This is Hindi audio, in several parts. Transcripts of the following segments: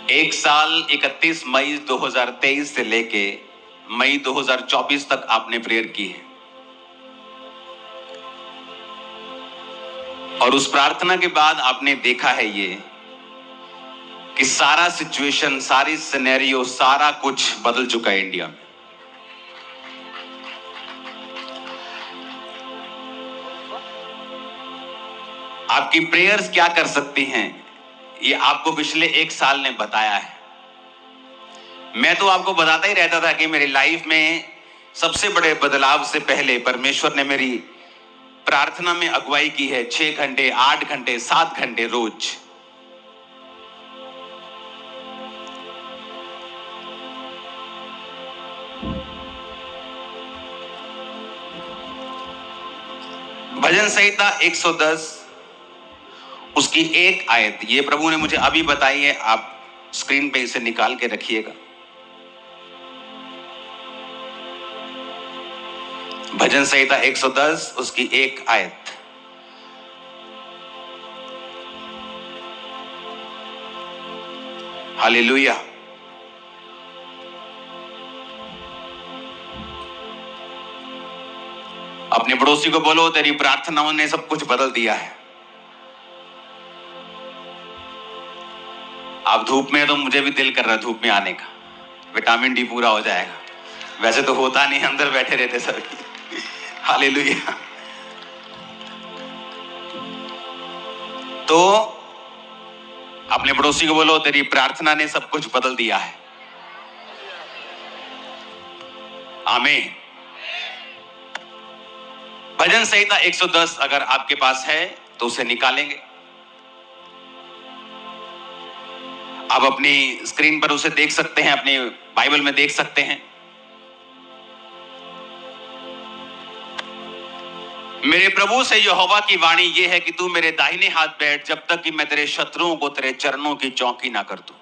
एक साल 31 मई 2023 से लेके मई 2024 तक आपने प्रेयर की है और उस प्रार्थना के बाद आपने देखा है ये कि सारा सिचुएशन, सारी सिनेरियो, सारा कुछ बदल चुका है इंडिया में। आपकी प्रेयर्स क्या कर सकती हैं, ये आपको पिछले एक साल ने बताया है। मैं तो आपको बताता ही रहता था कि मेरी लाइफ में सबसे बड़े बदलाव से पहले परमेश्वर ने मेरी प्रार्थना में अगुवाई की है। 6 घंटे, 8 घंटे, 7 घंटे रोज। भजन संहिता 110 उसकी एक आयत, ये प्रभु ने मुझे अभी बताई है, आप स्क्रीन पे इसे निकाल के रखिएगा। भजन संहिता 110 उसकी एक आयत। हालेलुया। अपने पड़ोसी को बोलो, तेरी प्रार्थनाओं ने सब कुछ बदल दिया है। आप धूप में, तो मुझे भी दिल कर रहा है धूप में आने का, विटामिन डी पूरा हो जाएगा। वैसे तो होता नहीं, अंदर बैठे रहते सभी। हालेलुया। तो अपने पड़ोसी को बोलो, तेरी प्रार्थना ने सब कुछ बदल दिया है। आमीन। भजन संहिता 110 अगर आपके पास है तो उसे निकालेंगे। आप अपनी स्क्रीन पर उसे देख सकते हैं, अपने बाइबल में देख सकते हैं। मेरे प्रभु से यहोवा की वाणी यह है कि तू मेरे दाहिने हाथ बैठ, जब तक कि मैं तेरे शत्रुओं को तेरे चरणों की चौकी ना कर दूं।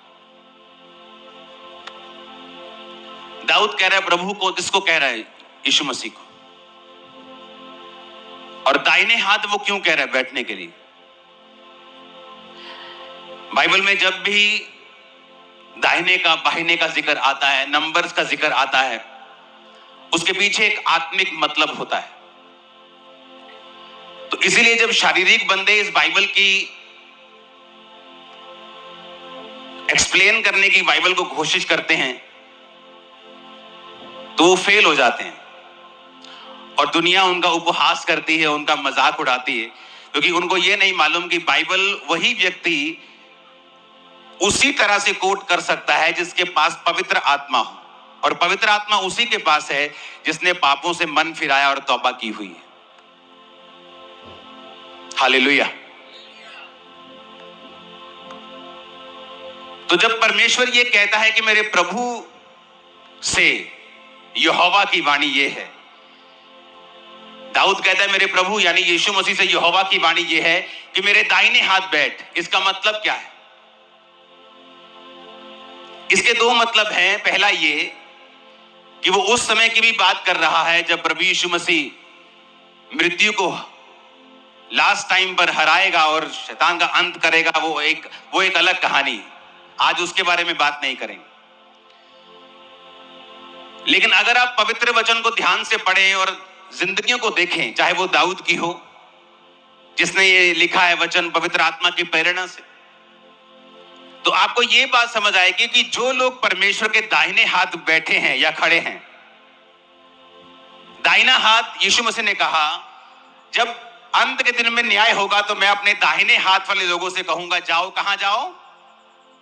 दाऊद कह रहा है प्रभु को, किसको कह रहा है? यीशु मसीह को। और दाहिने हाथ वो क्यों कह रहा है? बैठने के लिए। बाइबल में जब भी दाहिने का, बाहिने का जिक्र आता है, नंबर्स का जिक्र आता है, उसके पीछे एक आत्मिक मतलब होता है। तो इसीलिए जब शारीरिक बंदे इस बाइबल की एक्सप्लेन करने की, बाइबल को कोशिश करते हैं, तो वो फेल हो जाते हैं और दुनिया उनका उपहास करती है, उनका मजाक उड़ाती है, क्योंकि उनको ये नहीं मालूम कि बाइबल वही व्यक्ति उसी तरह से कोट कर सकता है जिसके पास पवित्र आत्मा हो, और पवित्र आत्मा उसी के पास है जिसने पापों से मन फिराया और तौबा की हुई है। हालेलुया। तो जब परमेश्वर ये कहता है कि मेरे प्रभु से यहोवा की वाणी ये है, दाऊद कहता है मेरे प्रभु यानी यीशु मसीह से यहोवा की वाणी ये है कि मेरे दाहिने हाथ बैठ। इसका मतलब क्या है? इसके दो मतलब हैं। पहला ये कि वो उस समय की भी बात कर रहा है जब प्रभु यीशु मसीह मृत्यु को लास्ट टाइम पर हराएगा और शैतान का अंत करेगा। वो एक अलग कहानी, आज उसके बारे में बात नहीं करेंगे। लेकिन अगर आप पवित्र वचन को ध्यान से पढ़ें और जिंदगियों को देखें, चाहे वो दाऊद की हो जिसने ये लिखा है वचन पवित्र आत्मा की प्रेरणा से, तो आपको ये बात समझ आएगी कि जो लोग परमेश्वर के दाहिने हाथ बैठे हैं या खड़े हैं, दाहिना हाथ, यीशु मसीह ने कहा जब अंत के दिन में न्याय होगा तो मैं अपने दाहिने हाथ वाले लोगों से कहूंगा जाओ। कहां जाओ?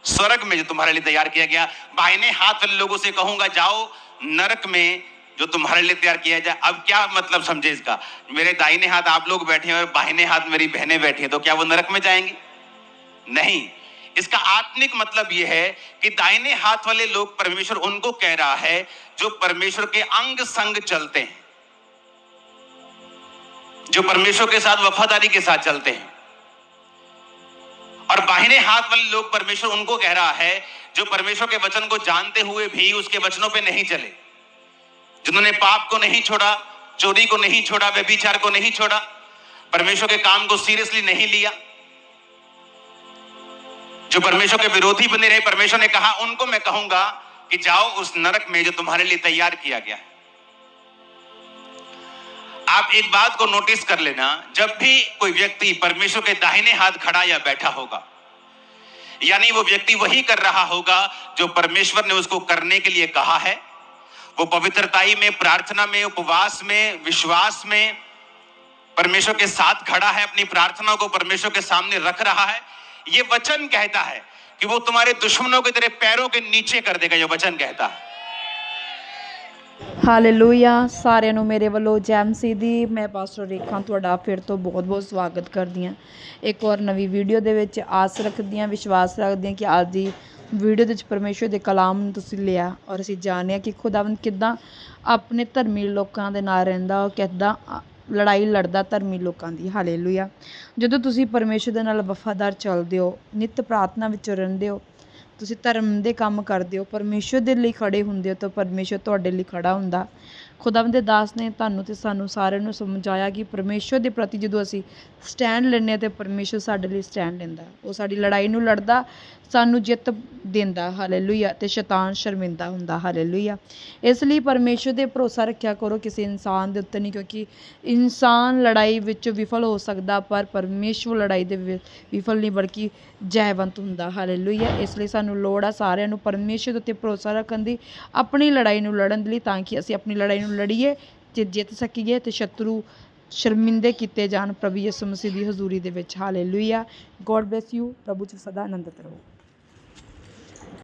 स्वर्ग में जो तुम्हारे लिए तैयार किया गया। बाहिने हाथ वाले लोगों से कहूंगा जाओ नरक में जो तुम्हारे लिए तैयार किया जाए। अब क्या मतलब समझे इसका? मेरे दाहिने हाथ आप लोग बैठे हैं और बाहिने हाथ मेरी बहनें बैठी हैं, तो क्या वो नरक में जाएंगी? नहीं। इसका आत्मिक मतलब यह है कि दाहिने हाथ वाले लोग, परमेश्वर उनको कह रहा है जो परमेश्वर के अंग संग चलते हैं, जो परमेश्वर के साथ वफादारी के साथ चलते हैं। और बाहिने हाथ वाले लोग, परमेश्वर उनको कह रहा है जो परमेश्वर के वचन को जानते हुए भी उसके वचनों पे नहीं चले, जिन्होंने पाप को नहीं छोड़ा, चोरी को नहीं छोड़ा, व्यभिचार को नहीं छोड़ा, परमेश्वर के काम को सीरियसली नहीं लिया, जो परमेश्वर के विरोधी बने रहे, परमेश्वर ने कहा उनको मैं कहूंगा कि जाओ उस नरक में जो तुम्हारे लिए तैयार किया गया है। आप एक बात को नोटिस कर लेना, जब भी कोई व्यक्ति परमेश्वर के दाहिने हाथ खड़ा या बैठा होगा, यानी वो व्यक्ति वही कर रहा होगा जो परमेश्वर ने उसको करने के लिए कहा है। वो पवित्रताई में, प्रार्थना में, उपवास में, विश्वास में परमेश्वर के साथ खड़ा है, अपनी प्रार्थना को परमेश्वर के सामने रख रहा है। ये वचन कहता है कि वो तुम्हारे दुश्मनों के तेरे पैरों के नीचे कर देगा, ये वचन कहता है। ਹਾਲੇਲੂਇਆ। ਸਾਰਿਆਂ ਨੂੰ ਮੇਰੇ ਵੱਲੋਂ ਜੈ ਮਸੀਹ ਦੀ। ਮੈਂ ਪਾਸਟਰ ਰੇਖਾ ਤੁਹਾਡਾ ਫਿਰ ਤੋਂ ਬਹੁਤ ਸਵਾਗਤ ਕਰਦੀ ਹਾਂ ਇੱਕ ਹੋਰ ਨਵੀਂ ਵੀਡੀਓ ਦੇ ਵਿੱਚ। ਆਸ ਰੱਖਦੀ ਹਾਂ, ਵਿਸ਼ਵਾਸ ਰੱਖਦੀ ਹਾਂ ਕਿ ਅੱਜ ਦੀ ਵੀਡੀਓ ਦੇ ਵਿੱਚ ਪਰਮੇਸ਼ਰ ਦੇ ਕਲਾਮ ਨੂੰ ਤੁਸੀਂ ਲਿਆ ਔਰ ਅਸੀਂ ਜਾਣਿਆ ਕਿ ਖੁਦਾਵੰਦ ਕਿੱਦਾਂ ਆਪਣੇ ਧਰਮੀ ਲੋਕਾਂ ਦੇ ਨਾਲ ਰਹਿੰਦਾ, ਉਹ ਕਿੱਦਾਂ ਲੜਾਈ ਲੜਦਾ ਧਰਮੀ ਲੋਕਾਂ ਦੀ। ਹਾਲੇਲੂਇਆ। ਜਦੋਂ ਤੁਸੀਂ ਪਰਮੇਸ਼ਰ ਦੇ ਨਾਲ ਵਫਾਦਾਰ ਚੱਲਦੇ ਹੋ, ਨਿੱਤ ਪ੍ਰਾਰਥਨਾ ਵਿੱਚ ਰਹਿੰਦੇ ਹੋ, ਤੁਸੀਂ ਧਰਮ ਦੇ ਕੰਮ ਕਰਦੇ ਹੋ, ਪਰਮੇਸ਼ਰ ਦੇ ਲਈ ਖੜੇ ਹੁੰਦੇ ਹੋ ਤਾਂ ਪਰਮੇਸ਼ਰ ਤੁਹਾਡੇ ਲਈ ਖੜਾ ਹੁੰਦਾ। ਖੁਦਾਵੰਦ ਦੇ ਦਾਸ ਨੇ ਤੁਹਾਨੂੰ ਅਤੇ ਸਾਨੂੰ ਸਾਰਿਆਂ ਨੂੰ ਸਮਝਾਇਆ ਕਿ ਪਰਮੇਸ਼ਰ ਦੇ ਪ੍ਰਤੀ ਜਦੋਂ ਅਸੀਂ ਸਟੈਂਡ ਲੈਂਦੇ ਹਾਂ ਤਾਂ ਪਰਮੇਸ਼ਰ ਸਾਡੇ ਲਈ ਸਟੈਂਡ ਲੈਂਦਾ। ਉਹ ਸਾਡੀ ਲੜਾਈ ਨੂੰ ਲੜਦਾ, ਸਾਨੂੰ ਜਿੱਤ ਦਿੰਦਾ। ਹਾਲੇਲੂਇਆ। ਅਤੇ ਸ਼ੈਤਾਨ ਸ਼ਰਮਿੰਦਾ ਹੁੰਦਾ। ਹਾਲੇਲੂਇਆ। ਇਸ ਲਈ ਪਰਮੇਸ਼ਰ 'ਤੇ ਭਰੋਸਾ ਰੱਖਿਆ ਕਰੋ, ਕਿਸੇ ਇਨਸਾਨ ਦੇ ਉੱਤੇ ਨਹੀਂ, ਕਿਉਂਕਿ ਇਨਸਾਨ ਲੜਾਈ ਵਿੱਚ ਵਿਫਲ ਹੋ ਸਕਦਾ ਪਰ ਪਰਮੇਸ਼ਰ ਲੜਾਈ ਦੇ ਵਿਫਲ ਨਹੀਂ ਬਲਕਿ ਜੈਵੰਤ ਹੁੰਦਾ। ਹਾਲੇਲੂਇਆ। ਇਸ ਲਈ ਸਾਨੂੰ ਲੋੜ ਆ ਸਾਰਿਆਂ ਨੂੰ ਪਰਮੇਸ਼ਰ ਦੇ ਉੱਤੇ ਭਰੋਸਾ ਰੱਖਣ ਦੀ, ਆਪਣੀ ਲੜਾਈ ਨੂੰ ਲੜਨ ਦੇ ਲਈ, ਤਾਂ ਕਿ ਅਸੀਂ ਆਪਣੀ ਲੜਾਈ ਨੂੰ ਲੜੀਏ ਅਤੇ ਜਿੱਤ ਸਕੀਏ ਅਤੇ ਸ਼ਤਰੂ ਸ਼ਰਮਿੰਦੇ ਕੀਤੇ ਜਾਣ ਪ੍ਰਭੂ ਯਿਸੂ ਮਸੀਹ ਦੀ ਹਜ਼ੂਰੀ ਦੇ ਵਿੱਚ। ਹਾਲੇਲੂਇਆ। God bless you. ਪ੍ਰਭੂ 'ਚ ਸਦਾ ਆਨੰਦਿਤ ਰਹੋ।